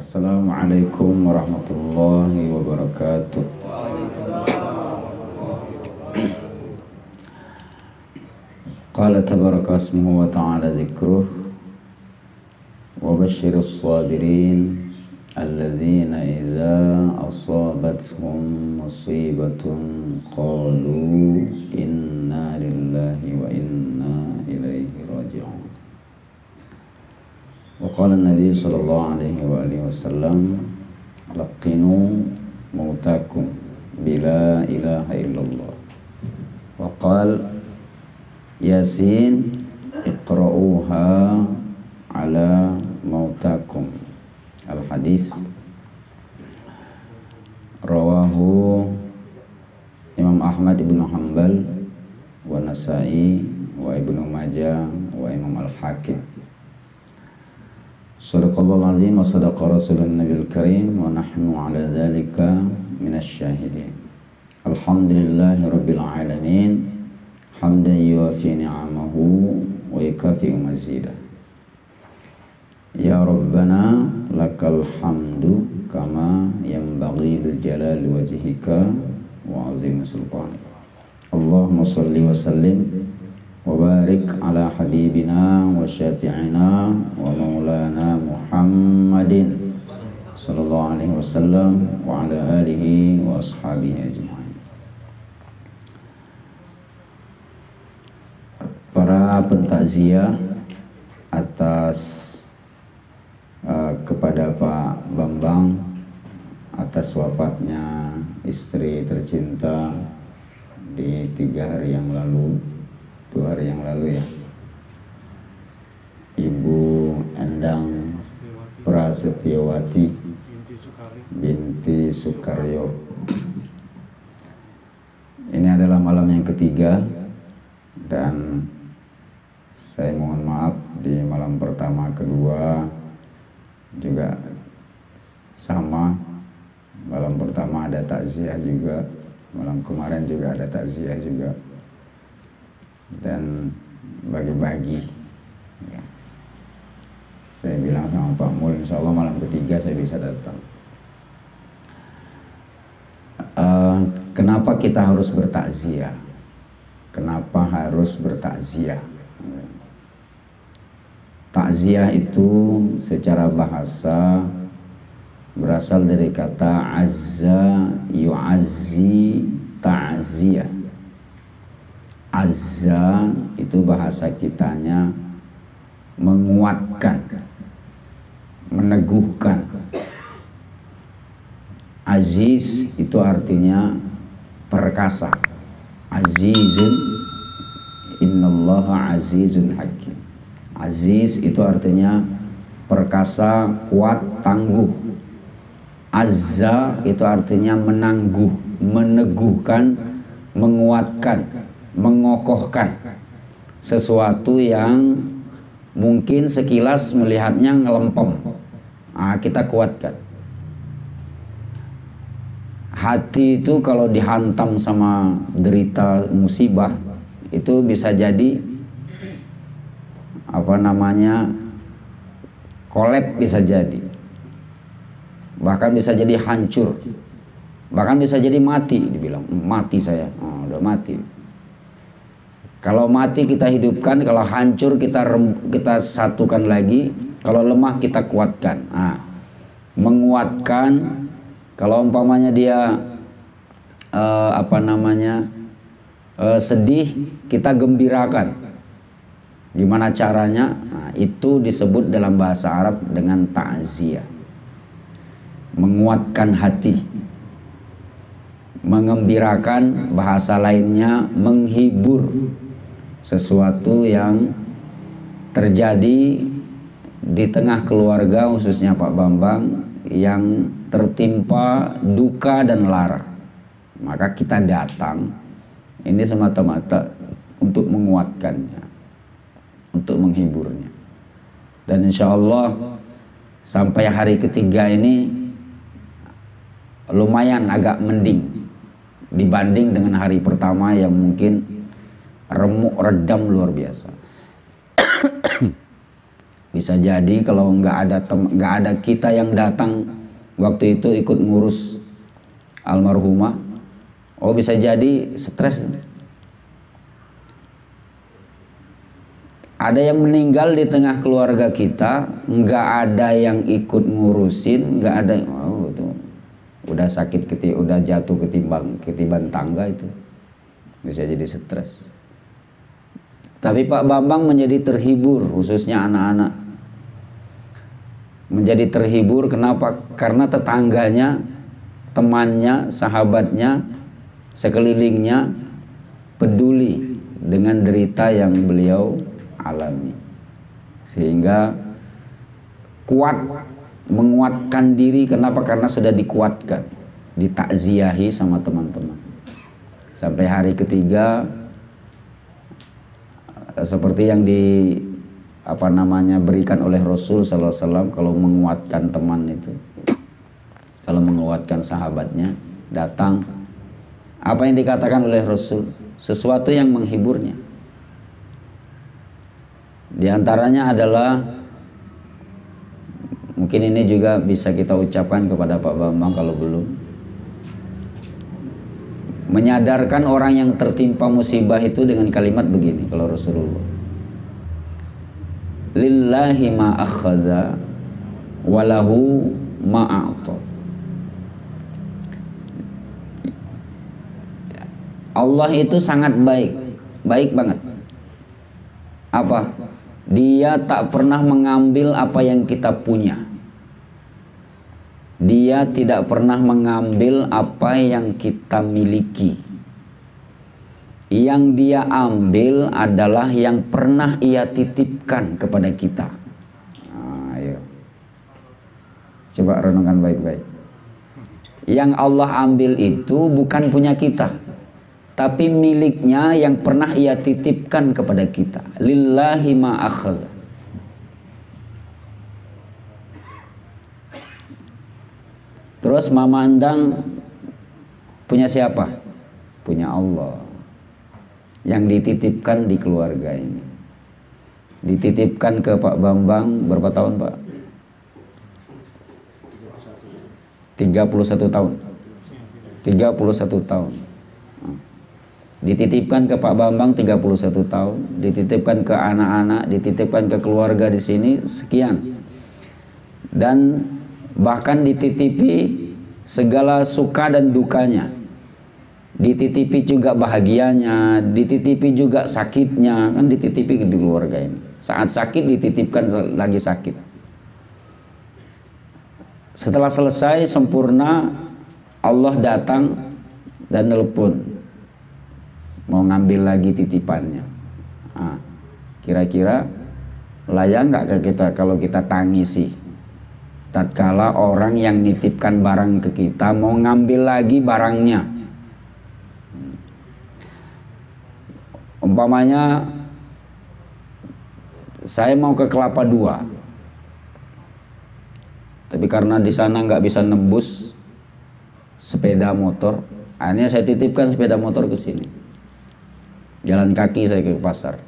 Assalamualaikum warahmatullahi wabarakatuh. Qala tabaraka ismuhu wa ta'ala dzikruh wa basyirus sabirin alladzina idza asabathum musibatun qalu inna lillahi wa inna ilaihi raji'un. Wa qala an-nabiy sallallahu alaihi wa alihi wasallam laqinu mautakum bila ilaha illallah. Wa qala Yasin iqra'uha ala mautakum. Al-hadis rawahu Imam Ahmad ibnu Hanbal wa Nasa'i wa Ibnu Majah wa Imam Al-Hakim. Shadaqallahu azim wa sadaqa rasulun nabiyil karim wa nahnu ala dhalika minasy syahidin. Alhamdulillahi rabbil alamin hamdan yuwafi ni'amahu wa yukafi'u mazidah. Ya Rabbana lakal hamdu kama yanbaghi lil jalali wajhika wa azimi sultanik. Allahumma salli wa sallim wa barik ala habibina wa syafi'ina wa maulana Muhammadin sallallahu alaihi wasallam wa ala alihi wa ashabihi ajma'in. Para pentakziah atas kepada Pak Bambang atas wafatnya istri tercinta di 2 hari yang lalu ya, Ibu Endang Prasetyowati binti Sukaryo. Ini adalah malam yang ketiga dan saya mohon maaf di malam pertama, kedua juga sama. Malam pertama ada takziah juga, malam kemarin juga ada takziah juga, dan bagi-bagi ya. Saya bilang sama Pak Mul, insya Allah malam ketiga saya bisa datang. Kenapa kita harus bertakziah? Kenapa harus bertakziah? Takziah itu secara bahasa berasal dari kata azza yu'azzi ta'ziyah. Azza itu bahasa kitanya menguatkan, meneguhkan. Aziz itu artinya perkasa. Azizun, innallaha azizun hakim. Aziz itu artinya perkasa, kuat, tangguh. Azza itu artinya menangguh, meneguhkan, menguatkan, mengokohkan sesuatu yang mungkin sekilas melihatnya ngelempem. Kita kuatkan. Hati itu kalau dihantam sama derita musibah itu bisa jadi kolab, bisa jadi, bahkan bisa jadi hancur, bahkan bisa jadi mati. Dibilang mati saya, udah mati. Kalau mati kita hidupkan, kalau hancur kita satukan lagi, kalau lemah kita kuatkan. Menguatkan. Kalau umpamanya dia sedih, kita gembirakan. Gimana caranya? Itu disebut dalam bahasa Arab dengan ta'ziyah. Menguatkan hati. Mengembirakan, bahasa lainnya menghibur sesuatu yang terjadi di tengah keluarga, khususnya Pak Bambang, yang tertimpa duka dan lara. Maka kita datang ini semata-mata untuk menguatkannya, untuk menghiburnya. Dan insya Allah sampai hari ketiga ini lumayan agak mending dibanding dengan hari pertama yang mungkin remuk redam luar biasa. Bisa jadi kalau nggak ada kita yang datang waktu itu ikut ngurus almarhumah, oh bisa jadi stres. Ada yang meninggal di tengah keluarga kita, nggak ada yang ikut ngurusin, nggak ada, oh itu udah sakit udah jatuh ketiban tangga, itu bisa jadi stres. Tapi Pak Bambang menjadi terhibur, khususnya anak-anak menjadi terhibur. Kenapa? Karena tetangganya, temannya, sahabatnya, sekelilingnya peduli dengan derita yang beliau alami, sehingga kuat menguatkan diri. Kenapa? Karena sudah dikuatkan, ditakziahi sama teman-teman. Sampai hari ketiga, seperti yang berikan oleh Rasul sallallahu alaihi wasallam, kalau menguatkan teman itu, kalau menguatkan sahabatnya, datang apa yang dikatakan oleh Rasul, sesuatu yang menghiburnya. Di antaranya adalah, mungkin ini juga bisa kita ucapkan kepada Pak Bambang kalau belum, menyadarkan orang yang tertimpa musibah itu dengan kalimat begini kalau Rasulullah, lillahi ma akhadha walahu ma a'ta. Allah itu sangat baik, baik banget. Apa? Dia tak pernah mengambil apa yang kita punya. Dia tidak pernah mengambil apa yang kita miliki. Yang dia ambil adalah yang pernah ia titipkan kepada kita. Ayo, coba renungkan baik-baik. Yang Allah ambil itu bukan punya kita, tapi miliknya yang pernah ia titipkan kepada kita. Lillahi ma akhadha. Terus memandang punya siapa? Punya Allah. Yang dititipkan di keluarga ini. Dititipkan ke Pak Bambang berapa tahun, Pak? 31 tahun. 31 tahun. Dititipkan ke Pak Bambang 31 tahun, dititipkan ke anak-anak, dititipkan ke keluarga di sini sekian. Dan bahkan dititipi segala suka dan dukanya. Dititipi juga bahagianya, dititipi juga sakitnya, kan dititipi di keluarga ini. Saat sakit dititipkan lagi sakit. Setelah selesai sempurna, Allah datang dan nelpon, mau ngambil lagi titipannya. Kira-kira layak nggak ke kita kalau kita tangisi tatkala orang yang nitipkan barang ke kita mau ngambil lagi barangnya? Umpamanya saya mau ke Kelapa II, tapi karena di sana nggak bisa nembus sepeda motor, akhirnya saya titipkan sepeda motor ke sini. Jalan kaki saya ke pasar.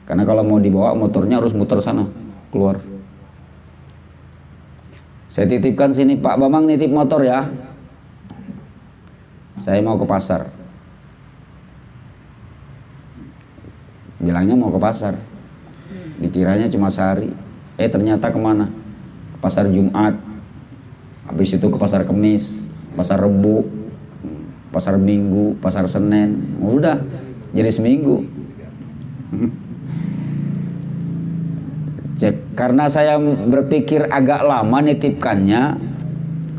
Karena kalau mau dibawa motornya harus muter sana, keluar. Saya titipkan sini, Pak Bambang nitip motor ya. Saya mau ke pasar. Bilangnya mau ke pasar. Dikiranya cuma sehari. Ternyata kemana? Ke pasar Jumat. Habis itu ke pasar Kemis, pasar Rebo, pasar Minggu, pasar Senin. Udah jadi seminggu. Karena saya berpikir agak lama nitipkannya,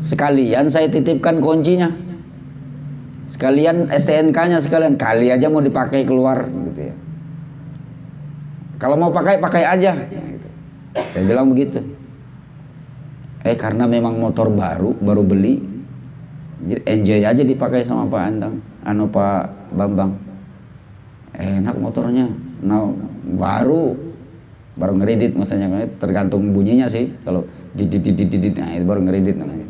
sekalian saya titipkan kuncinya, sekalian STNK-nya, sekalian kali aja mau dipakai keluar gitu ya. Kalau mau pakai aja gitu. Saya bilang begitu. Karena memang motor baru beli, enjoy aja dipakai sama Pak Bambang. Enak motornya, baru ngeredit, maksudnya tergantung bunyinya sih. Kalau didit, nah itu baru ngeredit namanya.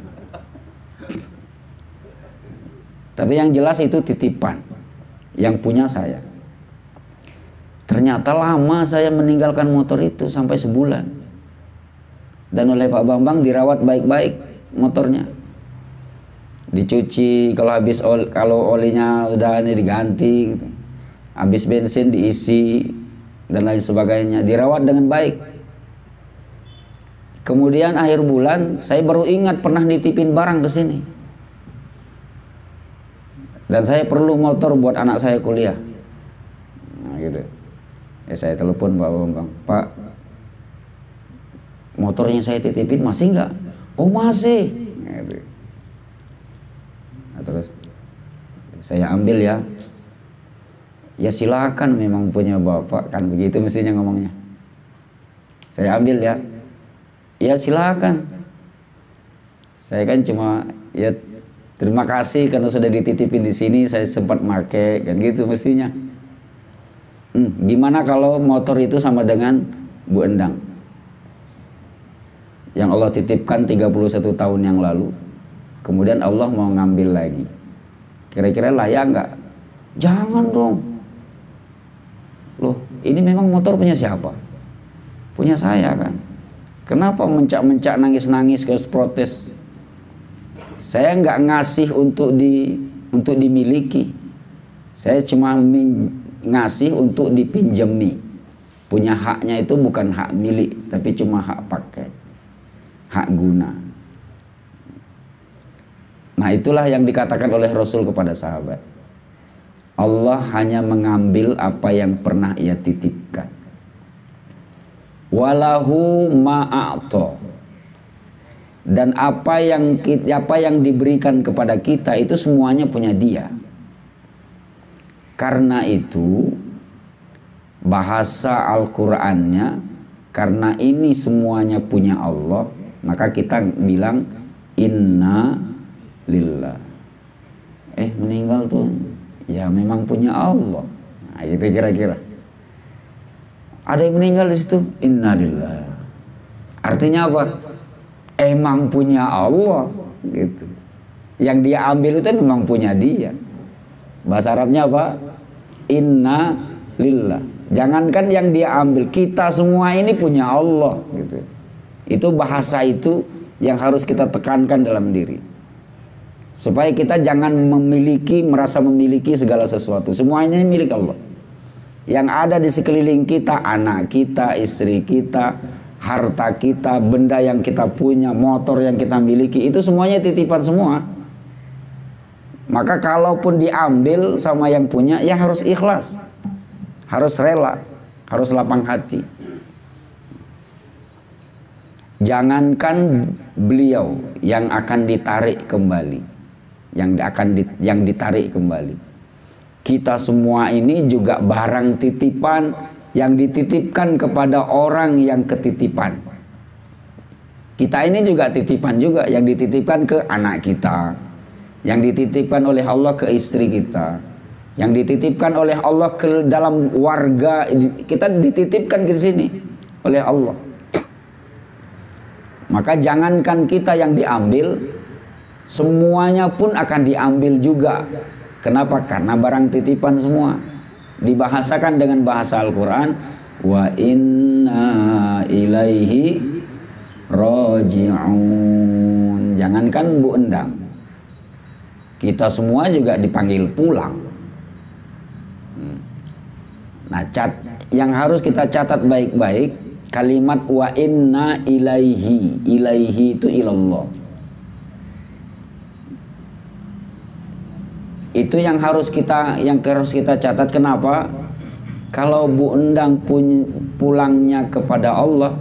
Tapi yang jelas itu titipan yang punya saya. Ternyata lama saya meninggalkan motor itu, sampai sebulan. Dan oleh Pak Bambang dirawat baik-baik motornya. Dicuci, kalau olinya udah ini diganti gitu. Habis bensin diisi dan lain sebagainya, dirawat dengan baik. Kemudian akhir bulan saya baru ingat pernah nitipin barang ke sini. Dan saya perlu motor buat anak saya kuliah. Nah, gitu. Ya saya telepon Pak Bambang, Pak, motornya saya titipin masih enggak? Oh masih. Gitu. Nah, terus saya ambil ya. Ya silakan, memang punya bapak, kan begitu mestinya ngomongnya. Saya ambil ya. Ya silakan. Saya kan cuma ya terima kasih karena sudah dititipin di sini, saya sempat make, kan gitu mestinya. Gimana kalau motor itu sama dengan Bu Endang yang Allah titipkan 31 tahun yang lalu, kemudian Allah mau ngambil lagi, kira-kira layak nggak? Jangan dong. Loh, ini memang motor punya siapa? Punya saya kan. Kenapa mencak-mencak, nangis-nangis, ke protes? Saya nggak ngasih untuk dimiliki. Saya cuma ngasih untuk dipinjami. Punya haknya itu bukan hak milik, tapi cuma hak pakai, hak guna. Nah, itulah yang dikatakan oleh Rasul kepada sahabat. Allah hanya mengambil apa yang pernah ia titipkan. Walahu ma'a'ta. Dan apa yang diberikan kepada kita itu semuanya punya dia. Karena itu bahasa Al-Qur'annya, karena ini semuanya punya Allah, maka kita bilang inna lillah. Meninggal tuh ya memang punya Allah. Nah, gitu kira-kira. Ada yang meninggal di situ, innalillah. Artinya apa? Emang punya Allah gitu. Yang dia ambil itu memang punya dia. Bahasa Arabnya apa? Inna lillah. Jangankan yang dia ambil, kita semua ini punya Allah gitu. Itu bahasa itu yang harus kita tekankan dalam diri. Supaya kita jangan merasa memiliki segala sesuatu. Semuanya milik Allah. Yang ada di sekeliling kita, anak kita, istri kita, harta kita, benda yang kita punya, motor yang kita miliki, itu semuanya titipan semua. Maka kalaupun diambil sama yang punya, ya harus ikhlas, harus rela, harus lapang hati. Jangankan beliau yang akan ditarik kembali, yang ditarik kembali. Kita semua ini juga barang titipan yang dititipkan kepada orang yang ketitipan. Kita ini juga titipan juga, yang dititipkan ke anak kita, yang dititipkan oleh Allah ke istri kita, yang dititipkan oleh Allah ke dalam warga kita, dititipkan ke sini oleh Allah. Maka jangankan kita yang diambil, semuanya pun akan diambil juga. Kenapa? Karena barang titipan semua. Dibahasakan dengan bahasa Al-Quran, wa inna ilaihi raji'un. Jangankan Bu Endang, kita semua juga dipanggil pulang. Nah, yang harus kita catat baik-baik, kalimat wa inna ilaihi. Ilaihi itu ilallah. Itu yang harus kita catat. Kenapa? Kalau Bu Endang pulangnya kepada Allah,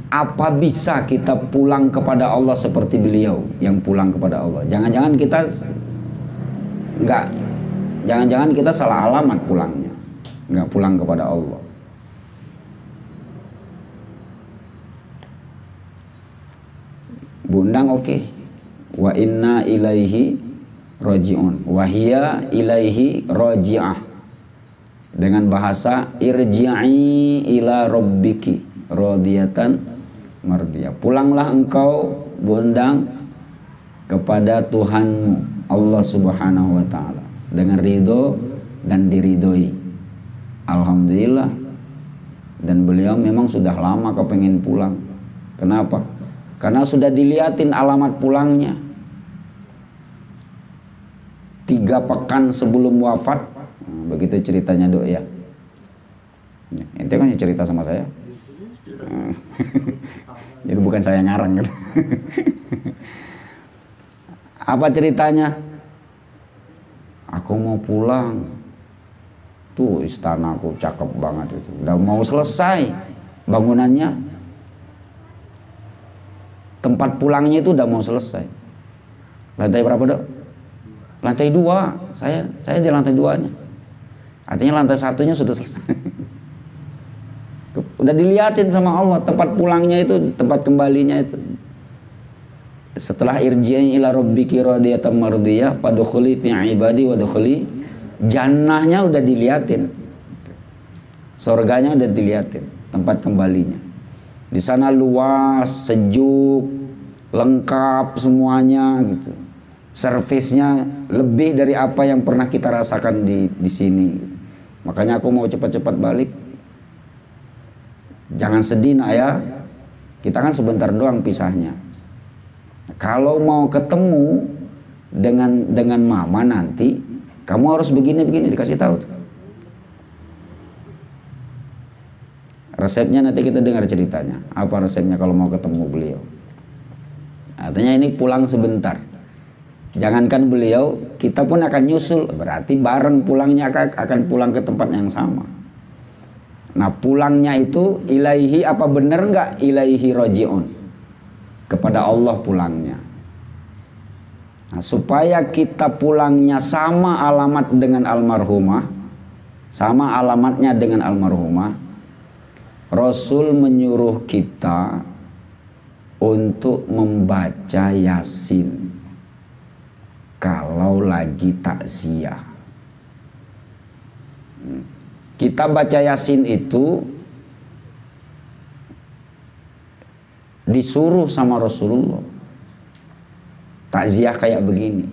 apa bisa kita pulang kepada Allah seperti beliau yang pulang kepada Allah? Jangan-jangan kita salah alamat pulangnya, nggak pulang kepada Allah. Bu Endang oke. Wa inna ilaihi raji'un, wahia ilaihi raji'ah, dengan bahasa irji'i ila rabbiki radiyatan mardiyah. Pulanglah engkau Bu Endang kepada Tuhanmu Allah Subhanahu wa taala dengan ridho dan diridhoi. Alhamdulillah. Dan beliau memang sudah lama kepengen pulang. Kenapa? Karena sudah diliatin alamat pulangnya. 3 pekan sebelum wafat, begitu ceritanya Dok ya. Ente kan cerita sama saya. Jadi bukan saya ngarang gitu. Apa ceritanya? Aku mau pulang. Tuh istanaku cakep banget itu. Udah mau selesai bangunannya. Tempat pulangnya itu udah mau selesai. Lantai berapa Dok? Lantai 2. Saya di lantai 2-nya. Artinya lantai 1-nya sudah selesai. Udah diliatin sama Allah tempat pulangnya itu, tempat kembalinya itu. Setelah irji'i ila rabbiki radiyatan mardiyah fadkhuli fi ibadi wadkhuli jannahnya udah diliatin. Surganya udah diliatin, tempat kembalinya. Di sana luas, sejuk, lengkap semuanya gitu. Servisnya lebih dari apa yang pernah kita rasakan di sini. Makanya aku mau cepat-cepat balik. Jangan sedih nak ya. Kita kan sebentar doang pisahnya. Kalau mau ketemu dengan mama nanti, kamu harus begini-begini, dikasih tahu tuh. Resepnya nanti kita dengar ceritanya. Apa resepnya kalau mau ketemu beliau? Artinya ini pulang sebentar. Jangankan beliau, kita pun akan nyusul. Berarti bareng pulangnya akan pulang ke tempat yang sama. Nah pulangnya itu ilaihi, apa benar nggak ilaihi roji'un, kepada Allah pulangnya. Nah, supaya kita pulangnya sama alamat dengan almarhumah, sama alamatnya dengan almarhumah, Rasul menyuruh kita untuk membaca Yasin kalau lagi takziah. Kita baca Yasin itu disuruh sama Rasulullah. Takziah kayak begini.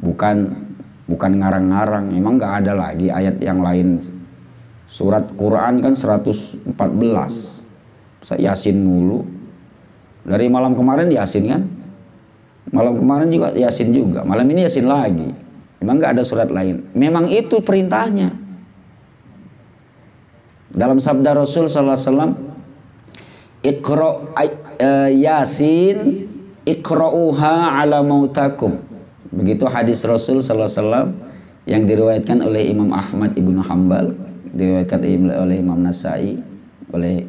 Bukan ngarang-ngarang. Emang nggak ada lagi ayat yang lain. Surat Quran kan 114. Yasin mulu. Dari malam kemarin Yasin kan? Malam kemarin juga Yasin juga. Malam ini Yasin lagi. Emang nggak ada surat lain. Memang itu perintahnya. Dalam sabda Rasul sallallahu alaihi wasallam, Iqra Yasin iqra'uha ala mautakum. Begitu hadis Rasul sallallahu alaihi wasallam yang diriwayatkan oleh Imam Ahmad Ibnu Hanbal, diriwayatkan oleh Imam Nasai, oleh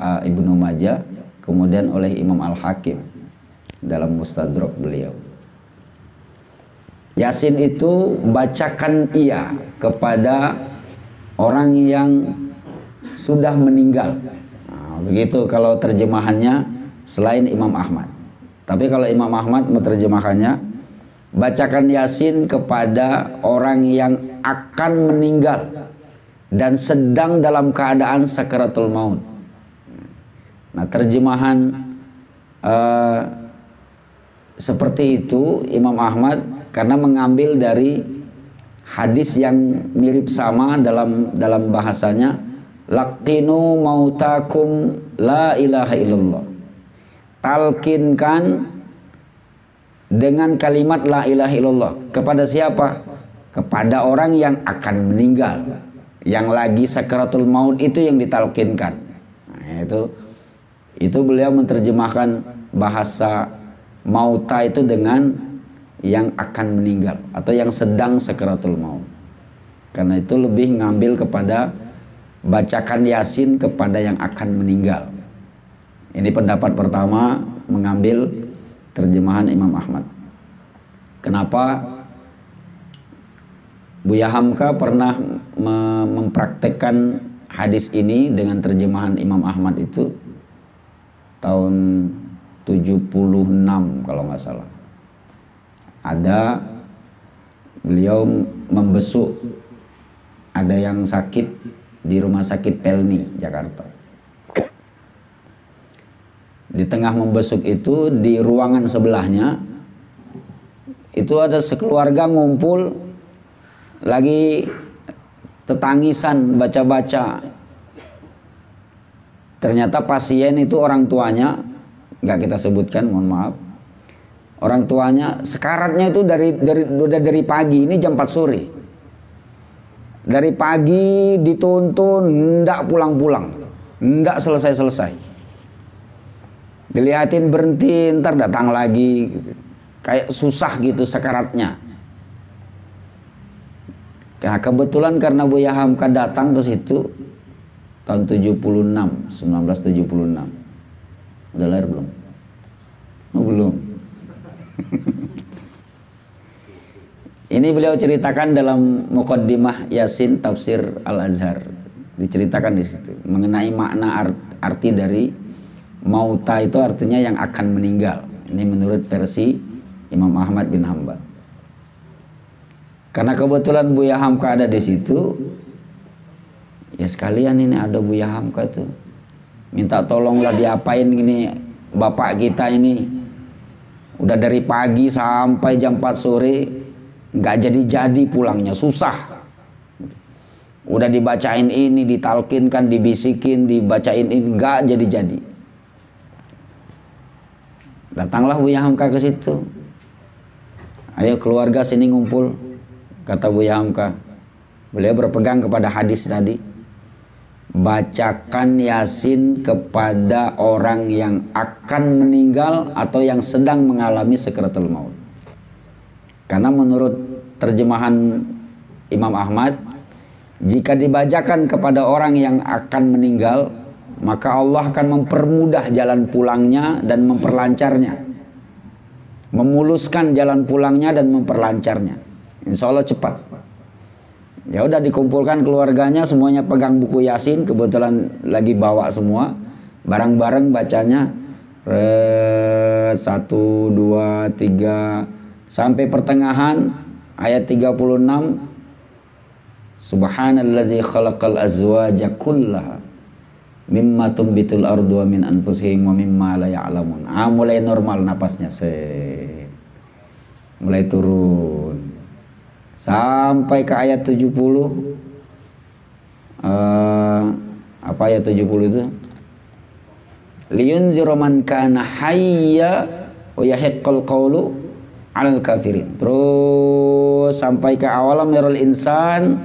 Ibnu Majah, kemudian oleh Imam Al-Hakim dalam Mustadrak beliau. Yasin itu bacakan ia kepada orang yang sudah meninggal. Nah, begitu kalau terjemahannya selain Imam Ahmad. Tapi kalau Imam Ahmad menerjemahkannya, bacakan Yasin kepada orang yang akan meninggal dan sedang dalam keadaan sakaratul maut. Nah, terjemahan seperti itu Imam Ahmad karena mengambil dari hadis yang mirip sama dalam bahasanya, laqinu mautakum la ilaha illallah. Talkinkan dengan kalimat la ilaha illallah. Kepada siapa? Kepada orang yang akan meninggal, yang lagi sakaratul maut, itu yang ditalkinkan. Nah, itu beliau menerjemahkan bahasa mauta itu dengan yang akan meninggal atau yang sedang sakaratul maut. Karena itu lebih ngambil kepada bacakan Yasin kepada yang akan meninggal. Ini pendapat pertama, mengambil terjemahan Imam Ahmad. Kenapa? Buya Hamka pernah mempraktekkan hadis ini dengan terjemahan Imam Ahmad itu tahun 76 kalau nggak salah. Ada beliau membesuk ada yang sakit di rumah sakit Pelni, Jakarta. Di tengah membesuk itu, di ruangan sebelahnya itu ada sekeluarga ngumpul lagi tetangisan baca-baca. Ternyata pasien itu orang tuanya, nggak kita sebutkan, mohon maaf. Orang tuanya sekaratnya itu udah dari pagi, ini jam 4 sore. Dari pagi dituntun, ndak pulang-pulang, ndak selesai-selesai. Dilihatin berhenti, ntar datang lagi, gitu. Kayak susah gitu sekaratnya. Nah, kebetulan karena Buya Hamka datang ke situ tahun 1976. Udah lahir belum? Oh, belum. Ini beliau ceritakan dalam Muqaddimah Yasin Tafsir Al-Azhar. Diceritakan di situ mengenai makna arti dari mauta itu artinya yang akan meninggal. Ini menurut versi Imam Ahmad bin Hanbal. Karena kebetulan Buya Hamka ada di situ, ya sekalian ini ada Buya Hamka tuh. Minta tolonglah diapain gini bapak kita ini. Udah dari pagi sampai jam 4 sore nggak jadi-jadi pulangnya, susah. Udah dibacain ini, ditalkinkan, dibisikin, dibacain ini, nggak jadi-jadi. Datanglah Buya Hamka ke situ. Ayo keluarga sini ngumpul. Kata Buya Hamka, beliau berpegang kepada hadis tadi, bacakan Yasin kepada orang yang akan meninggal atau yang sedang mengalami sakaratul maut. Karena menurut terjemahan Imam Ahmad, jika dibacakan kepada orang yang akan meninggal, maka Allah akan mempermudah jalan pulangnya dan memperlancarnya, memuluskan jalan pulangnya dan memperlancarnya. Insya Allah cepat. Ya udah dikumpulkan keluarganya, semuanya pegang buku Yasin, kebetulan lagi bawa semua, bareng-bareng bacanya 1, 2, 3 sampai pertengahan ayat 36. Subhanallazi khalaqal azwaja kullaha mimma tumbitul ardu wa min anfusihim wa mimma la ya'lamun. Mulai normal napasnya, mulai turun sampai ke ayat 70. Apa ayat 70 itu? Liyunziru man kana hayya wa yahiqqal qawlu 'alal kafirin. Terus sampai ke awalam yarul insan,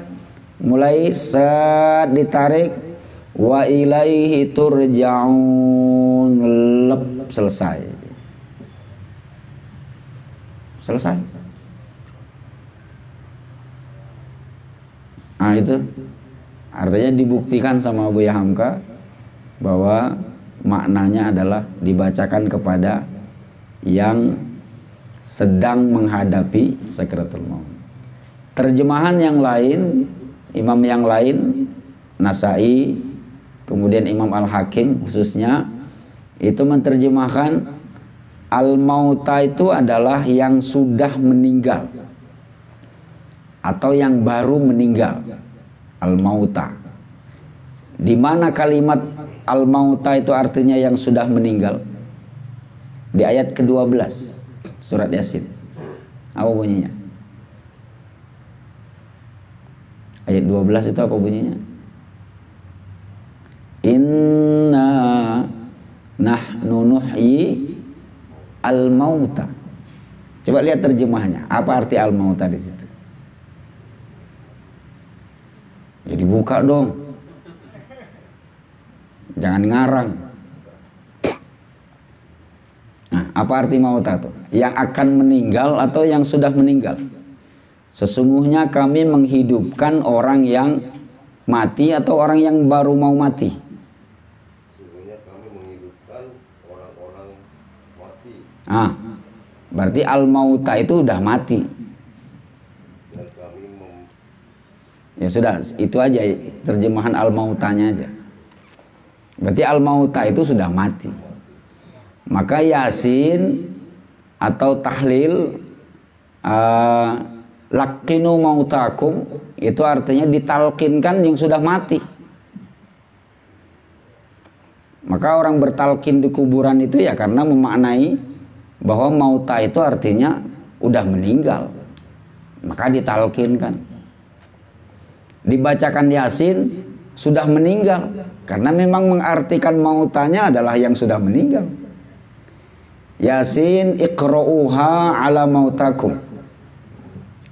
mulai saat ditarik wa ilaihi turja'un, lep, selesai. Nah itu artinya dibuktikan sama Buya Hamka bahwa maknanya adalah dibacakan kepada yang sedang menghadapi sakaratul maut. Terjemahan yang lain, imam yang lain, Nasai, kemudian Imam Al-Hakim khususnya, itu menerjemahkan al-mauta itu adalah yang sudah meninggal atau yang baru meninggal, al-mauta. Di mana kalimat al-mauta itu artinya yang sudah meninggal? Di ayat ke-12 surat Yasin. Apa bunyinya? Ayat 12 itu apa bunyinya? Inna nahnu nuhyi al-mauta. Coba lihat terjemahnya. Apa arti al-mauta di situ? Ya dibuka dong. Jangan ngarang. Nah, apa arti mauta itu? Yang akan meninggal atau yang sudah meninggal? Sesungguhnya kami menghidupkan orang yang mati atau orang yang baru mau mati. Sesungguhnya kami menghidupkan orang-orang mati. Berarti al-mauta itu udah mati. Dan kami Ya sudah, itu aja terjemahan al-mautanya aja. Berarti al-mauta itu sudah mati. Maka Yasin atau tahlil laqinu mautakum itu artinya ditalkinkan yang sudah mati. Maka orang bertalkin di kuburan itu ya karena memaknai bahwa mauta itu artinya udah meninggal. Maka ditalkinkan. dibacakan Yasin sudah meninggal, karena memang mengartikan mautannya adalah yang sudah meninggal. Yasin iqra'uha ala mautakum.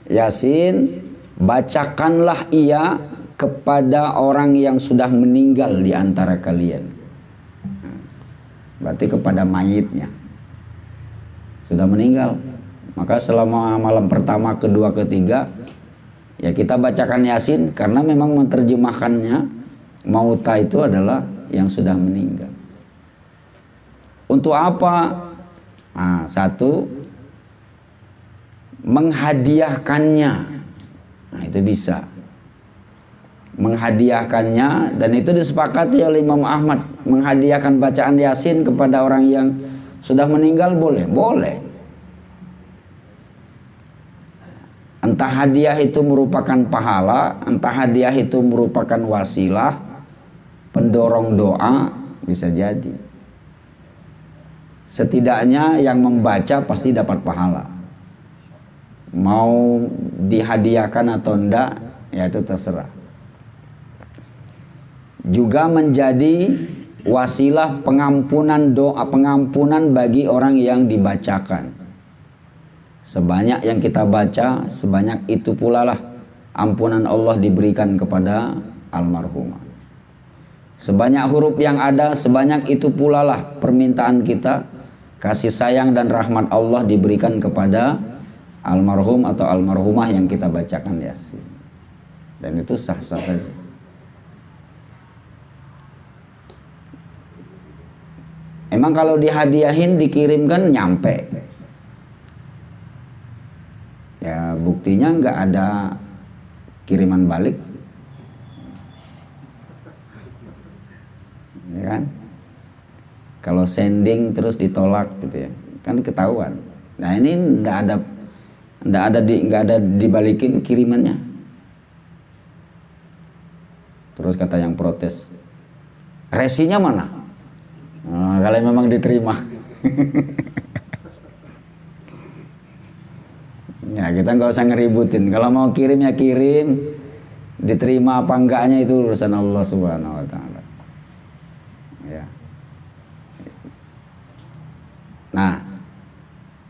Yasin bacakanlah ia kepada orang yang sudah meninggal di antara kalian. Berarti kepada mayitnya. Sudah meninggal. Maka selama malam pertama, kedua, ketiga, ya kita bacakan Yasin, karena memang menerjemahkannya mauta itu adalah yang sudah meninggal. Untuk apa? Nah, satu, menghadiahkannya. Nah, itu bisa. Menghadiahkannya, dan itu disepakati oleh Imam Ahmad. Menghadiahkan bacaan Yasin kepada orang yang sudah meninggal boleh? Boleh. Entah hadiah itu merupakan pahala, entah hadiah itu merupakan wasilah, pendorong doa, bisa jadi. Setidaknya yang membaca pasti dapat pahala. Mau dihadiahkan atau enggak, ya itu terserah. Juga menjadi wasilah pengampunan doa, pengampunan bagi orang yang dibacakan. Sebanyak yang kita baca, sebanyak itu pula lah ampunan Allah diberikan kepada almarhumah. Sebanyak huruf yang ada, sebanyak itu pula lah permintaan kita, kasih sayang dan rahmat Allah diberikan kepada almarhum atau almarhumah yang kita bacakan Yasin. Dan itu sah-sah saja. Emang kalau dihadiahin, dikirimkan, nyampe. Ya buktinya nggak ada kiriman balik, ya kan? Kalau sending terus ditolak gitu ya, kan ketahuan. Nah ini nggak ada dibalikin kirimannya. Terus kata yang protes, resinya mana? Nah, kalau memang diterima. Ya kita nggak usah ngeributin. Kalau mau kirim ya kirim, diterima apa enggaknya itu urusan Allah Subhanahu Wa Taala. Ya. Nah,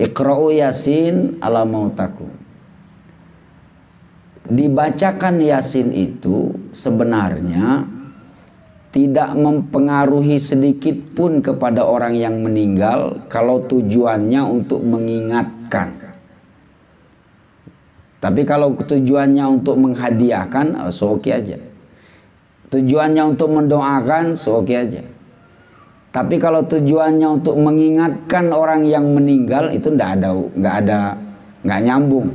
Iqra'u Yasin ala mautakum. Dibacakan Yasin itu sebenarnya tidak mempengaruhi sedikit pun kepada orang yang meninggal kalau tujuannya untuk mengingatkan. Tapi kalau tujuannya untuk menghadiahkan, oke aja. Tujuannya untuk mendoakan, oke aja. Tapi kalau tujuannya untuk mengingatkan orang yang meninggal, itu nggak nyambung.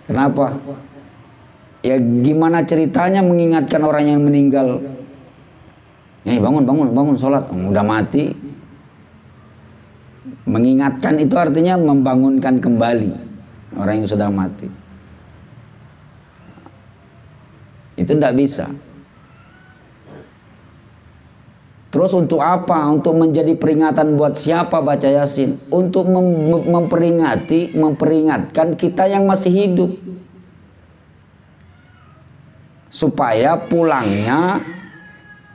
Kenapa? Ya gimana ceritanya mengingatkan orang yang meninggal? Bangun, sholat, udah mati. Mengingatkan itu artinya membangunkan kembali orang yang sudah mati. Itu tidak bisa. Terus untuk apa? Untuk menjadi peringatan buat siapa baca Yasin? Untuk memperingatkan kita yang masih hidup, supaya pulangnya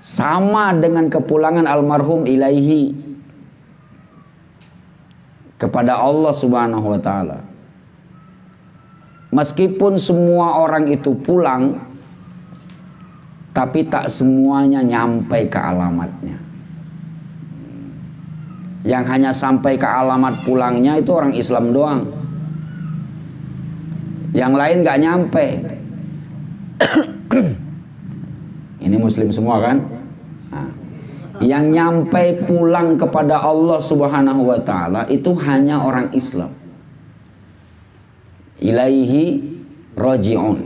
sama dengan kepulangan almarhum ilaihi, kepada Allah Subhanahu Wa Taala. Meskipun semua orang itu pulang, tapi tak semuanya nyampe ke alamatnya. Yang hanya sampai ke alamat pulangnya itu orang Islam doang. Yang lain gak nyampe. Ini Muslim semua kan? Nah, yang nyampe pulang kepada Allah Subhanahu Wa Taala itu hanya orang Islam. Ilaihi roji'un.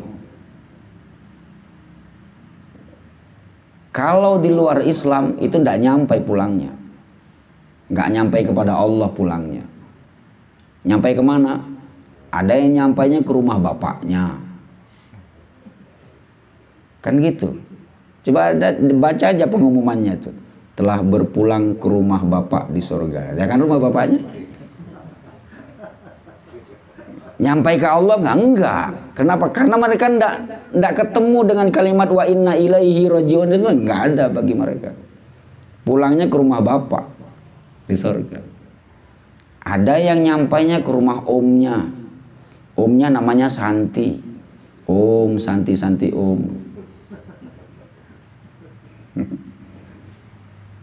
Kalau di luar Islam itu tidak nyampe pulangnya, nggak nyampe kepada Allah pulangnya. Nyampe kemana? Ada yang nyampainya ke rumah bapaknya, kan gitu. Coba baca aja pengumumannya tuh, telah berpulang ke rumah bapak di surga. Ya kan rumah bapaknya? Nyampai ke Allah enggak. Kenapa? Karena mereka enggak ketemu dengan kalimat wa inna ilaihi rajiun, itu enggak ada bagi mereka. Pulangnya ke rumah bapak di surga. Ada yang nyampainya ke rumah omnya. Omnya namanya Santi. Om, Santi om.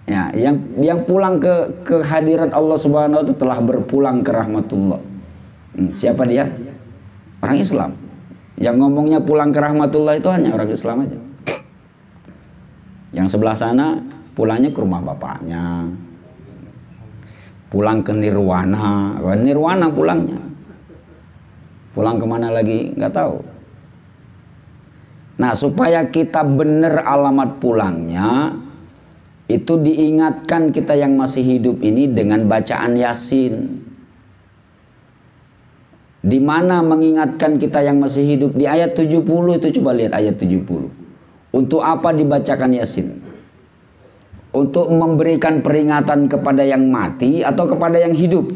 Ya, yang pulang ke hadirat Allah Subhanahu wa taala telah berpulang ke rahmatullah. Siapa dia? Orang Islam. Yang ngomongnya pulang ke rahmatullah itu hanya orang Islam aja. Yang sebelah sana pulangnya ke rumah bapaknya. Pulang ke nirwana. Nirwana pulangnya. Pulang kemana lagi? Nggak tahu. Nah, supaya kita benar alamat pulangnya, itu diingatkan kita yang masih hidup ini dengan bacaan Yasin. Di mana mengingatkan kita yang masih hidup? Di ayat 70 itu, coba lihat ayat 70. Untuk apa dibacakan Yasin? Untuk memberikan peringatan kepada yang mati atau kepada yang hidup?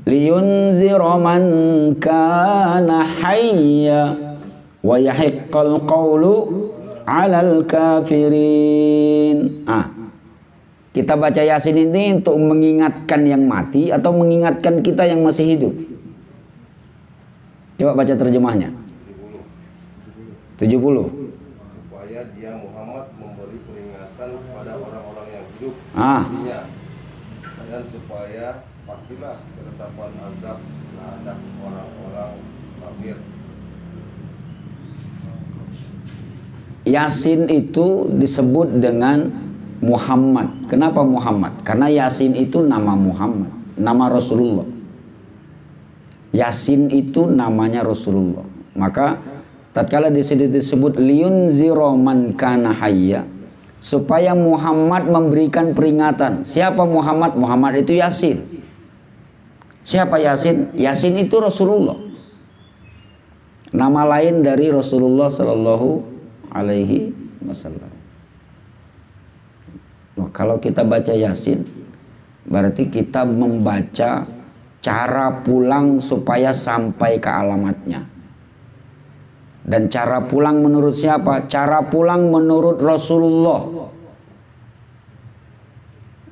Liyunzira man kana hayya wa yahiqqal qawlu 'alal kafirin. Kita baca Yasin ini untuk mengingatkan yang mati atau mengingatkan kita yang masih hidup? Coba baca terjemahnya. 70. Supaya dia Muhammad memberi peringatan kepada orang-orang yang hidup Ah. dan supaya pastilah ketetapan azab terhadap orang-orang kafir. Yasin itu disebut dengan Muhammad. Kenapa Muhammad? Karena Yasin itu nama Muhammad, nama Rasulullah. Yasin itu namanya Rasulullah. Maka tatkala di sini disebut liyunzira man kana hayya, supaya Muhammad memberikan peringatan. Siapa Muhammad? Muhammad itu Yasin. Siapa Yasin? Yasin itu Rasulullah. Nama lain dari Rasulullah sallallahu alaihi wasallam. Nah, kalau kita baca Yasin, berarti kita membaca cara pulang supaya sampai ke alamatnya. Dan cara pulang menurut siapa? Cara pulang menurut Rasulullah.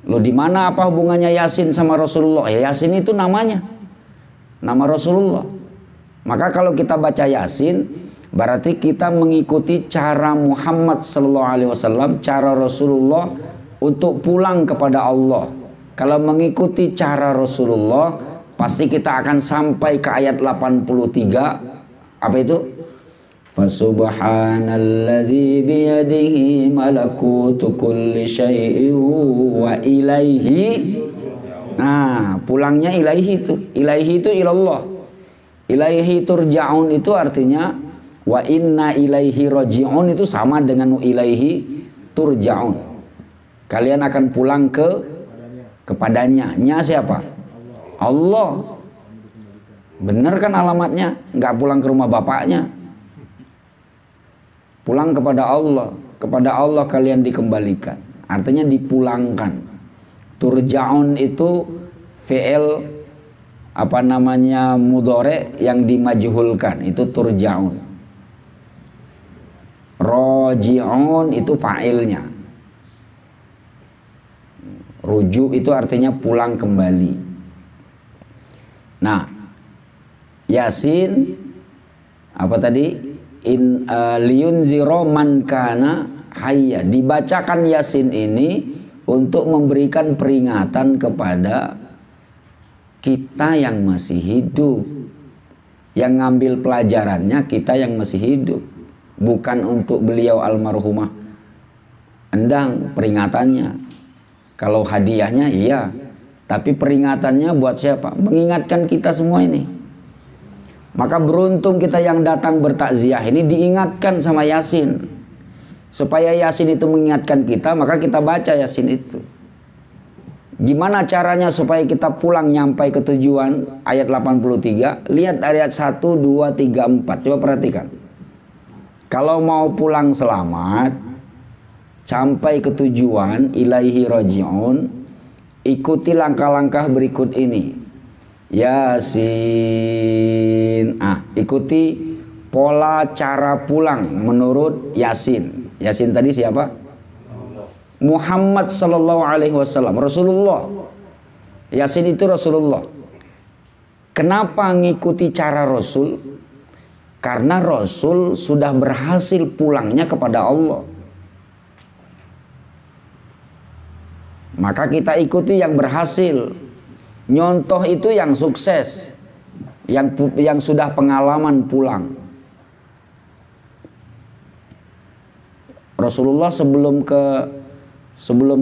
Loh, di mana apa hubungannya Yasin sama Rasulullah? Ya, Yasin itu namanya, nama Rasulullah. Maka kalau kita baca Yasin, berarti kita mengikuti cara Muhammad sallallahu alaihi wasallam, cara Rasulullah untuk pulang kepada Allah. Kalau mengikuti cara Rasulullah, pasti kita akan sampai ke ayat 83. Apa itu? Fasubhanalladzi biyadihi malakutu kulli syai'in wa ilaihi. Nah, pulangnya ilaihi itu. Ilaihi itu ilallah. Ilaihi turja'un itu artinya wa inna ilaihi raji'un, itu sama dengan ilaihi turja'un. Kalian akan pulang kepadanya. Nya siapa? Allah. Benar kan alamatnya? Nggak pulang ke rumah bapaknya. Pulang kepada Allah. Kepada Allah kalian dikembalikan. Artinya dipulangkan. Turja'un itu fi'il mudhari yang dimajhulkan. Itu turja'un. Raji'un itu fa'ilnya. Rujuk itu artinya pulang kembali. Nah, Yasin apa tadi? Liyunzira man kana hayya. Dibacakan Yasin ini untuk memberikan peringatan kepada kita yang masih hidup. Yang ngambil pelajarannya kita yang masih hidup. Bukan untuk beliau almarhumah endang peringatannya. Kalau hadiahnya iya, tapi peringatannya buat siapa? Mengingatkan kita semua ini. Maka beruntung kita yang datang bertakziah ini diingatkan sama Yasin. Supaya Yasin itu mengingatkan kita, maka kita baca Yasin itu. Gimana caranya supaya kita pulang nyampai ke tujuan? Ayat 83, lihat ayat 1, 2, 3, 4. Coba perhatikan. Kalau mau pulang selamat, sampai ke tujuan ilaihi raji'un, ikuti langkah-langkah berikut ini. Yasin. Ikuti pola cara pulang menurut Yasin. Yasin tadi siapa? Muhammad sallallahu alaihi wasallam, Rasulullah. Yasin itu Rasulullah. Kenapa ngikuti cara Rasul? Karena Rasul sudah berhasil pulangnya kepada Allah. Maka kita ikuti yang berhasil. Nyontoh itu yang sukses, yang sudah pengalaman pulang. Rasulullah sebelum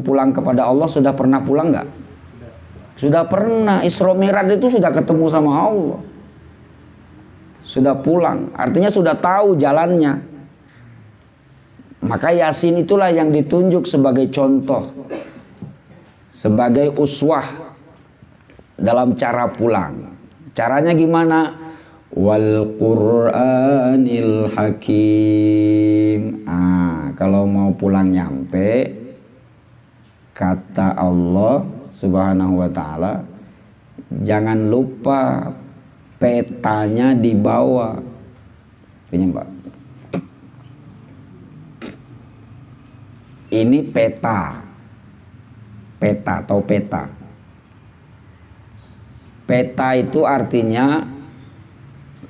pulang kepada Allah sudah pernah pulang nggak? Sudah pernah. Isra Mi'raj itu sudah ketemu sama Allah, sudah pulang. Artinya sudah tahu jalannya. Maka Yasin itulah yang ditunjuk sebagai contoh, sebagai uswah dalam cara pulang. Caranya gimana? Wal Qur'anil Hakim. Kalau mau pulang nyampe, kata Allah Subhanahu wa ta'ala, jangan lupa petanya dibawa. Ini Mbak. Ini peta. Peta atau peta. Peta itu artinya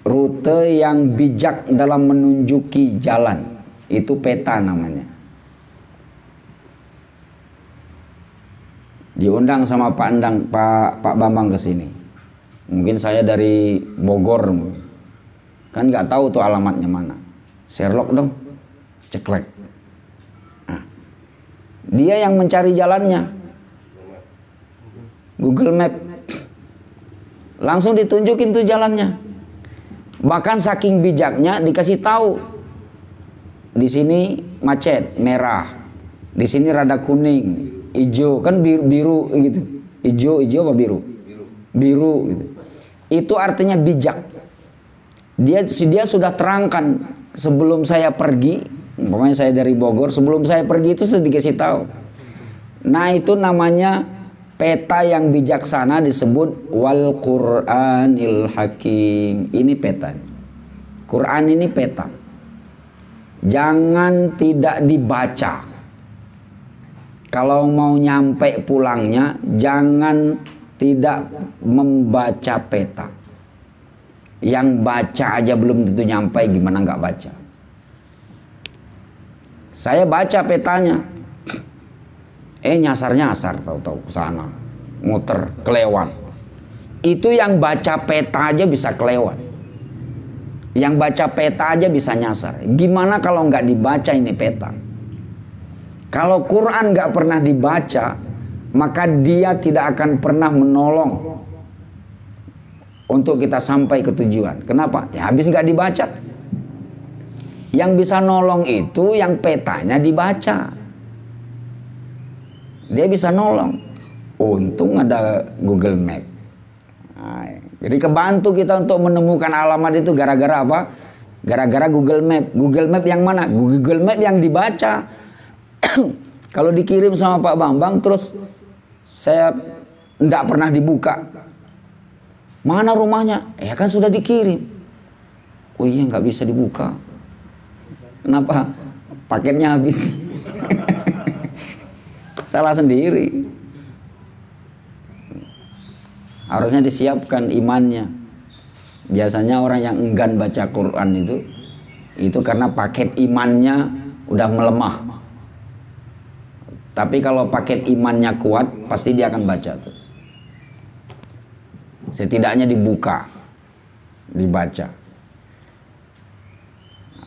rute yang bijak dalam menunjuki jalan. Itu peta namanya. Diundang sama Pak Bambang ke sini. Mungkin saya dari Bogor. Kan nggak tahu tuh alamatnya mana. Sherlock dong. Ceklek. Dia yang mencari jalannya. Google Map. Langsung ditunjukin tuh jalannya. Bahkan saking bijaknya dikasih tahu. Di sini macet, merah. Di sini rada kuning, hijau, kan biru gitu. Hijau apa biru? Biru gitu. Itu artinya bijak. Dia sudah terangkan sebelum saya pergi. Umpamanya saya dari Bogor, sebelum saya pergi itu sudah dikasih tahu. Nah, itu namanya peta yang bijaksana, disebut wal Qur'anil Hakim. Ini peta. Quran ini peta. Jangan tidak dibaca. Kalau mau nyampe pulangnya, jangan tidak membaca peta. Yang baca aja belum tentu nyampe, gimana nggak baca? Saya baca petanya. Nyasar tahu-tahu ke sana, muter, kelewat. Itu yang baca peta aja bisa kelewat. Yang baca peta aja bisa nyasar. Gimana kalau nggak dibaca ini peta? Kalau Quran nggak pernah dibaca, maka dia tidak akan pernah menolong untuk kita sampai ke tujuan. Kenapa? Ya habis nggak dibaca. Yang bisa nolong itu yang petanya dibaca. Dia bisa nolong. Untung ada Google Map. Jadi kebantu kita untuk menemukan alamat itu gara-gara apa? Gara-gara Google Map. Google Map yang mana? Google Map yang dibaca. Kalau dikirim sama Pak Bambang terus saya tidak pernah dibuka. Mana rumahnya? Ya kan sudah dikirim. Oh iya, nggak bisa dibuka. Kenapa? Paketnya habis. Salah sendiri. Harusnya disiapkan imannya. Biasanya orang yang enggan baca Quran itu karena paket imannya udah melemah. Tapi kalau paket imannya kuat, pasti dia akan baca terus. Setidaknya dibuka, dibaca.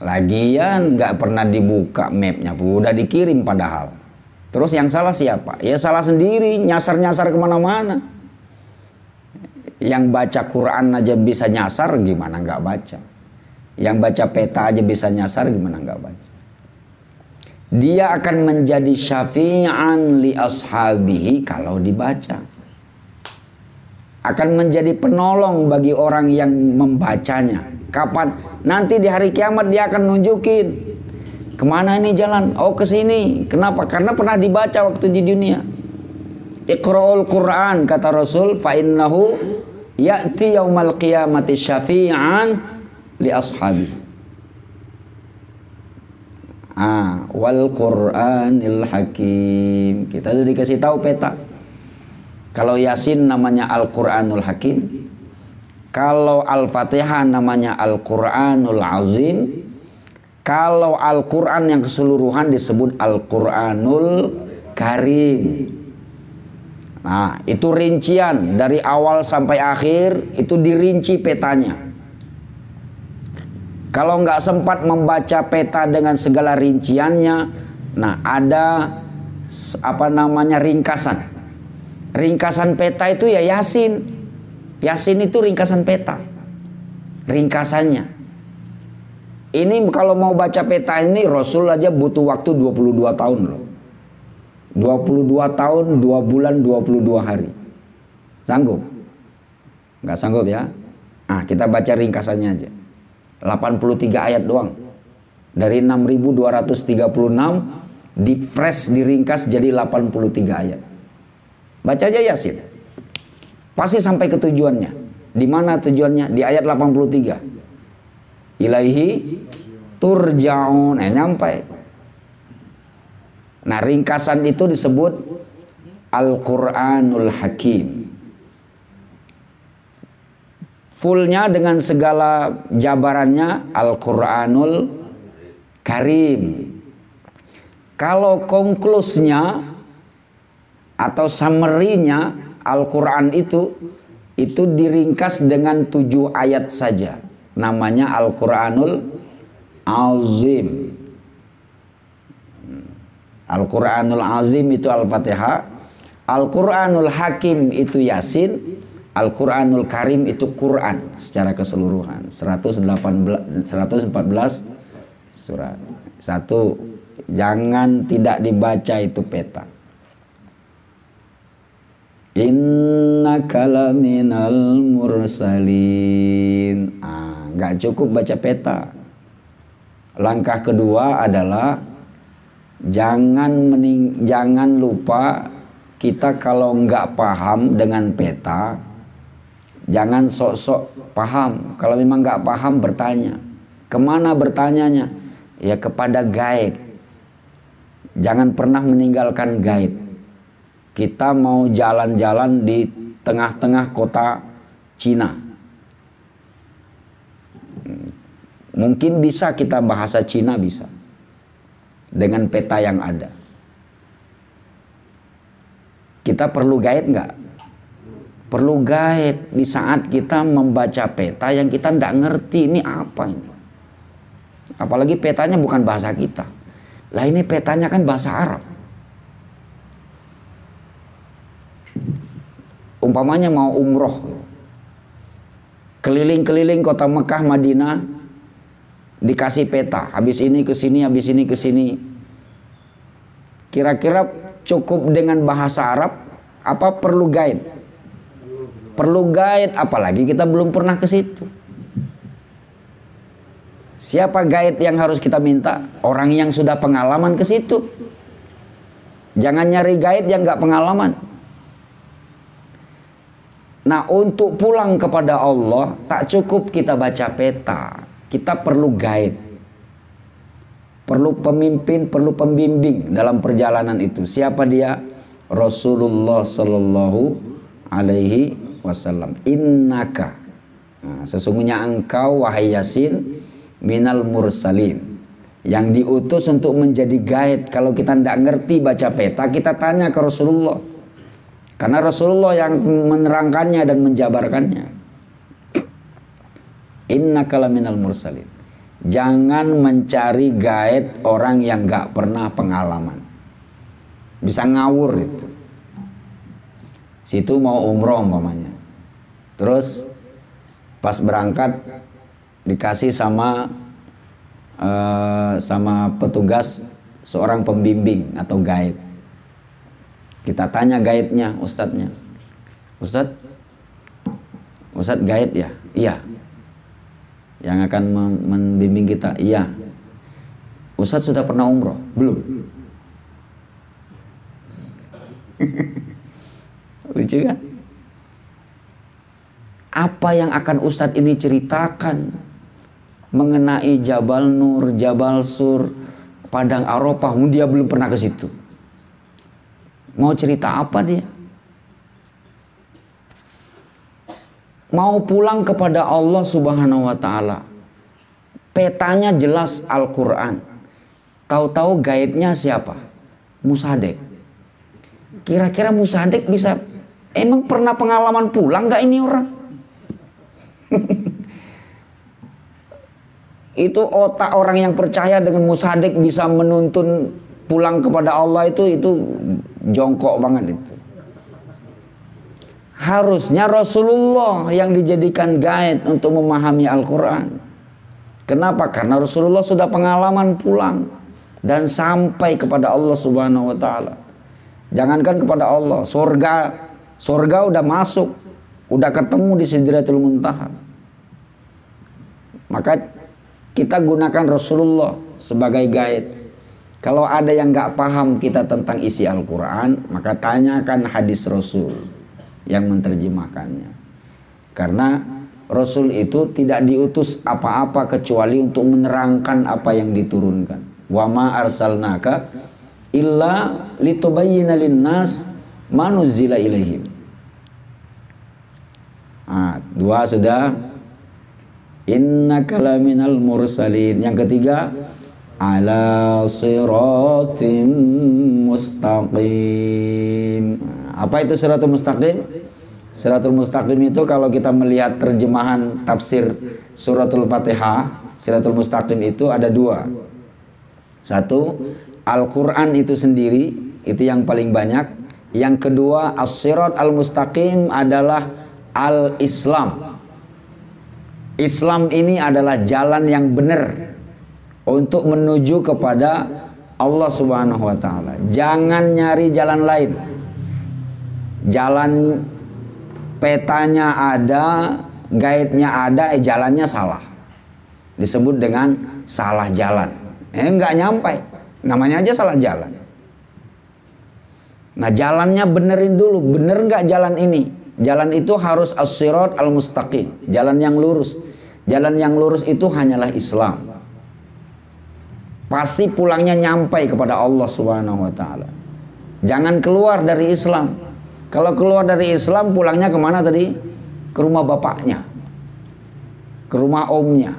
Lagian nggak pernah dibuka mapnya, udah dikirim padahal. Terus yang salah siapa? Ya salah sendiri, nyasar-nyasar kemana-mana. Yang baca Quran aja bisa nyasar, gimana nggak baca? Yang baca peta aja bisa nyasar, gimana nggak baca? Dia akan menjadi syafi'an li ashabihi kalau dibaca. Akan menjadi penolong bagi orang yang membacanya. Kapan? Nanti di hari kiamat dia akan nunjukin. Kemana ini jalan? Oh, ke sini. Kenapa? Karena pernah dibaca waktu di dunia. Iqra'ul Quran, kata Rasul, fa innahu ya'ti yaumal qiyamati syafi'an li ashabi. Wal Qur'anil Hakim. Kita sudah dikasih tahu peta. Kalau Yasin namanya Al-Qur'anul Hakim. Kalau Al-Fatihah namanya Al-Qur'anul Azim. Kalau Al-Qur'an yang keseluruhan disebut Al-Qur'anul Karim. Nah, itu rincian dari awal sampai akhir, itu dirinci petanya. Kalau nggak sempat membaca peta dengan segala rinciannya, nah ada ringkasan. Ringkasan peta itu ya Yasin. Yasin itu ringkasan peta. Ringkasannya. Ini kalau mau baca peta ini Rasul aja butuh waktu 22 tahun loh. 22 tahun, 2 bulan, 22 hari. Sanggup? Nggak sanggup ya? Kita baca ringkasannya aja. 83 ayat doang. Dari 6.236 di fresh, diringkas jadi 83 ayat. Baca aja Yasin. Pasti sampai ke tujuannya. Di mana tujuannya? Di ayat 83. Ilaihi turja'un. Nyampai. Nah, ringkasan itu disebut Al-Qur'anul Hakim. Fullnya dengan segala jabarannya Al-Qur'anul Karim. Kalau konklusnya atau summary-nya Al-Quran itu diringkas dengan 7 ayat saja. Namanya Al-Quranul Azim. Al-Quranul Azim itu Al-Fatihah. Al-Quranul Hakim itu Yasin. Al-Quranul Karim itu Quran secara keseluruhan. 114 surat. Satu, jangan tidak dibaca itu peta. Innaka laminal mursalin. Gak cukup baca peta. Langkah kedua adalah jangan lupa kita kalau nggak paham dengan peta, jangan sok-sok paham. Kalau memang nggak paham bertanya. Kemana bertanyanya? Ya kepada guide. Jangan pernah meninggalkan guide. Kita mau jalan-jalan di tengah-tengah kota Cina. Mungkin bisa kita bahasa Cina bisa. Dengan peta yang ada. Kita perlu guide nggak? Perlu guide di saat kita membaca peta yang kita nggak ngerti ini apa ini. Apalagi petanya bukan bahasa kita. Lah ini petanya kan bahasa Arab. Umpamanya mau umroh, keliling-keliling kota Mekah, Madinah, dikasih peta, habis ini ke sini, habis ini ke sini. Kira-kira cukup dengan bahasa Arab apa perlu guide? Perlu guide, apalagi kita belum pernah ke situ. Siapa guide yang harus kita minta? Orang yang sudah pengalaman ke situ. Jangan nyari guide yang nggak pengalaman. Nah, untuk pulang kepada Allah tak cukup kita baca peta. Kita perlu guide. Perlu pemimpin, perlu pembimbing dalam perjalanan itu. Siapa dia? Rasulullah sallallahu alaihi wasallam. Innaka. Nah, sesungguhnya engkau wahai Yasin minal mursalin. Yang diutus untuk menjadi guide. Kalau kita tidak ngerti baca peta, kita tanya ke Rasulullah. Karena Rasulullah yang menerangkannya dan menjabarkannya. Innaka laminal mursalin. Jangan mencari guide orang yang gak pernah pengalaman. Bisa ngawur itu. Situ mau umroh umpamanya. Terus pas berangkat dikasih sama petugas seorang pembimbing atau guide. Kita tanya guide-nya, ustadznya. Ustadz guide ya? Iya. Yang akan membimbing kita? Iya. Ustadz sudah pernah umroh? Belum. Lucu kan? Apa yang akan Ustadz ini ceritakan mengenai Jabal Nur, Jabal Sur, Padang Arafah, dia belum pernah ke situ. Mau cerita apa dia? Mau pulang kepada Allah Subhanahu wa taala. Petanya jelas Al-Qur'an. Tahu-tahu gaibnya siapa? Musadek. Kira-kira Musadek bisa, emang pernah pengalaman pulang gak ini orang? Itu otak orang yang percaya dengan Musadek bisa menuntun pulang kepada Allah itu jongkok banget itu. Harusnya Rasulullah yang dijadikan guide untuk memahami Al-Quran. Kenapa? Karena Rasulullah sudah pengalaman pulang dan sampai kepada Allah Subhanahu wa taala. Jangankan kepada Allah, surga udah masuk, udah ketemu di Sidratul Muntaha. Maka kita gunakan Rasulullah sebagai guide. Kalau ada yang nggak paham kita tentang isi Al-Quran, maka tanyakan hadis Rasul yang menerjemahkannya. Karena Rasul itu tidak diutus apa-apa kecuali untuk menerangkan apa yang diturunkan. Wa ma arsalnaka illa litubayyina linnas ma nuzzila ilaihim. Dua sudah. Innaka laminal mursalin. Yang ketiga, ala siratim mustaqim. Apa itu siratul mustaqim? Siratul mustaqim itu kalau kita melihat terjemahan tafsir suratul Fatihah, siratul mustaqim itu ada dua. Satu, Al-Quran itu sendiri, itu yang paling banyak. Yang kedua, as-sirat al-mustaqim adalah al-Islam. Islam ini adalah jalan yang benar untuk menuju kepada Allah Subhanahu wa taala. Jangan nyari jalan lain. Jalan petanya ada, guide-nya ada, jalannya salah. Disebut dengan salah jalan. Enggak nyampai. Namanya aja salah jalan. Nah, jalannya benerin dulu. Bener enggak jalan ini? Jalan itu harus as-sirat al-mustaqim, jalan yang lurus. Jalan yang lurus itu hanyalah Islam. Pasti pulangnya nyampai kepada Allah Subhanahu wa taala. Jangan keluar dari Islam. Kalau keluar dari Islam, pulangnya kemana tadi? Ke rumah bapaknya, ke rumah omnya,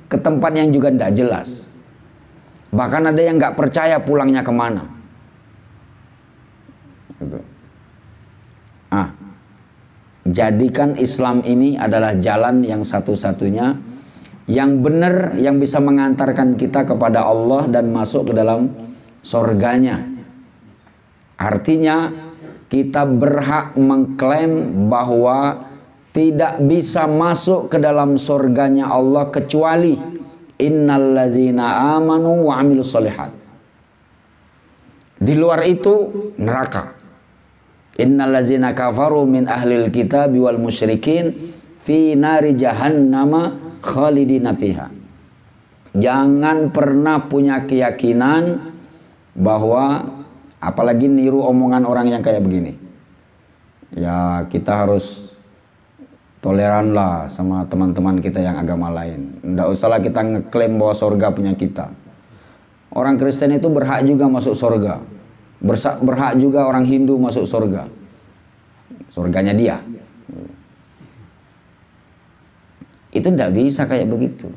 ke tempat yang juga tidak jelas. Bahkan ada yang nggak percaya pulangnya kemana. Gitu. Jadikan Islam ini adalah jalan yang satu-satunya yang benar, yang bisa mengantarkan kita kepada Allah dan masuk ke dalam surganya. Artinya kita berhak mengklaim bahwa tidak bisa masuk ke dalam surganya Allah kecuali innallazina amanu wa amilus solihat. Di luar itu neraka. Innallazina kafaru min ahlil kitabi wal musyrikin fi nari jahannama khalidina fiha. Jangan pernah punya keyakinan bahwa, apalagi niru omongan orang yang kayak begini. Ya, kita harus toleran lah sama teman-teman kita yang agama lain. Nggak usahlah kita ngeklaim bahwa surga punya kita. Orang Kristen itu berhak juga masuk surga. Berhak juga orang Hindu masuk surga. Surganya dia. Itu tidak bisa kayak begitu.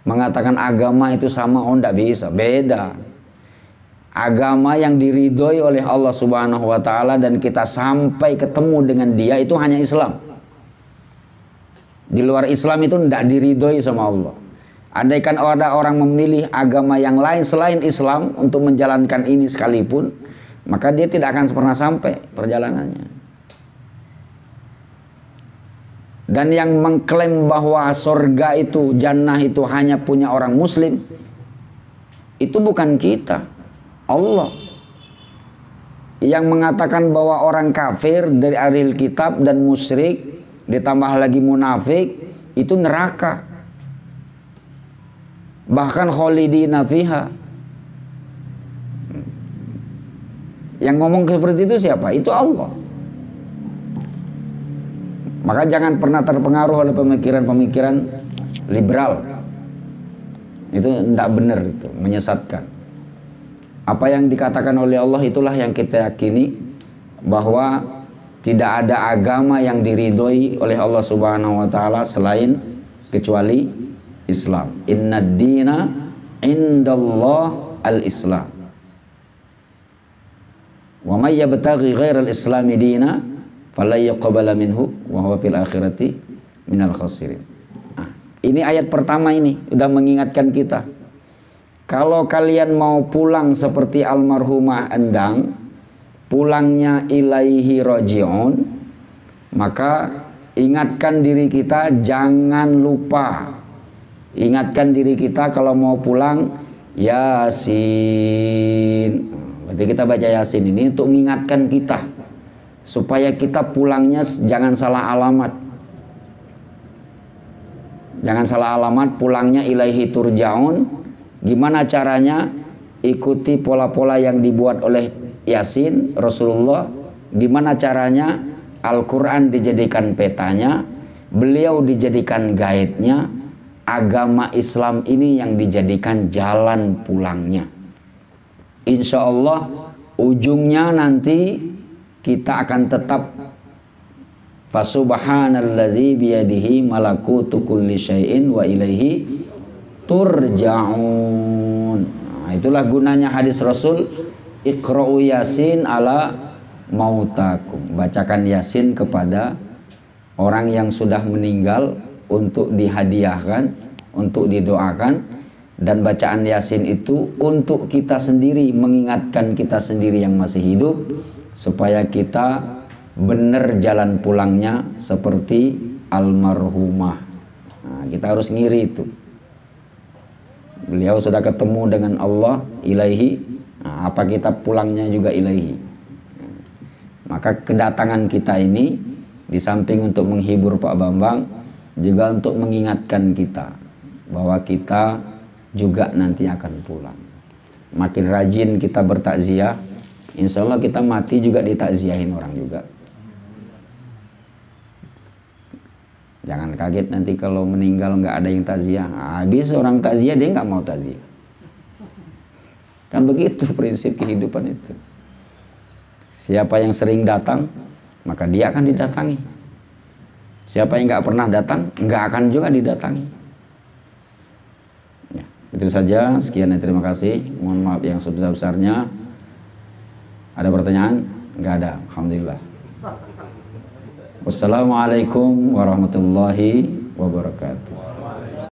Mengatakan agama itu sama, tidak bisa. Beda. Agama yang diridhoi oleh Allah Subhanahu wa taala dan kita sampai ketemu dengan dia itu hanya Islam. Di luar Islam itu tidak diridhoi sama Allah. Andaikan ada orang memilih agama yang lain selain Islam untuk menjalankan ini sekalipun, maka dia tidak akan pernah sampai perjalanannya. Dan yang mengklaim bahwa surga itu, jannah itu hanya punya orang muslim, itu bukan kita, Allah. Yang mengatakan bahwa orang kafir dari ahlul kitab dan musyrik ditambah lagi munafik itu neraka. Bahkan khalidina fiha. Yang ngomong seperti itu siapa? Itu Allah. Maka jangan pernah terpengaruh oleh pemikiran-pemikiran liberal. Itu tidak benar, itu menyesatkan. Apa yang dikatakan oleh Allah itulah yang kita yakini, bahwa tidak ada agama yang diridhoi oleh Allah Subhanahu wa taala selain kecuali Islam. Innad dina indallah al-Islam. Wa may yabtaghi ghairal islami dina fala yuqbala minhu wa huwa fil akhirati minal khasirin. Ini ayat pertama ini udah mengingatkan kita. Kalau kalian mau pulang seperti almarhumah Endang, pulangnya ilaihi raji'un, maka ingatkan diri kita, jangan lupa. Ingatkan diri kita kalau mau pulang Yasin. Berarti kita baca Yasin ini untuk mengingatkan kita supaya kita pulangnya jangan salah alamat. Jangan salah alamat, pulangnya ilaihi turja'un. Gimana caranya? Ikuti pola-pola yang dibuat oleh Yasin, Rasulullah. Gimana caranya? Al-Quran dijadikan petanya, beliau dijadikan guide-nya, agama Islam ini yang dijadikan jalan pulangnya. Insya Allah ujungnya nanti kita akan tetap Fasubhanallazi biyadihi malakutu kulli syai'in wa ilaihi turja'un. Nah, itulah gunanya hadis Rasul, Iqra'u Yasin ala mautakum. Bacakan Yasin kepada orang yang sudah meninggal untuk dihadiahkan, untuk didoakan. Dan bacaan Yasin itu untuk kita sendiri, mengingatkan kita sendiri yang masih hidup supaya kita benar jalan pulangnya seperti almarhumah. Nah, kita harus ngiri itu. Beliau sudah ketemu dengan Allah ilaihi. Nah, apa kita pulangnya juga ilaihi. Maka kedatangan kita ini di samping untuk menghibur Pak Bambang, juga untuk mengingatkan kita bahwa kita juga nanti akan pulang. Makin rajin kita bertakziah, insya Allah kita mati juga ditakziahin orang juga. Jangan kaget nanti kalau meninggal nggak ada yang takziah. Habis orang takziah dia nggak mau takziah. Kan begitu prinsip kehidupan itu. Siapa yang sering datang, maka dia akan didatangi. Siapa yang nggak pernah datang, nggak akan juga didatangi. Ya, itu saja. Sekian dan terima kasih. Mohon maaf yang sebesar-besarnya. Ada pertanyaan? Nggak ada. Alhamdulillah. Wassalamualaikum warahmatullahi wabarakatuh.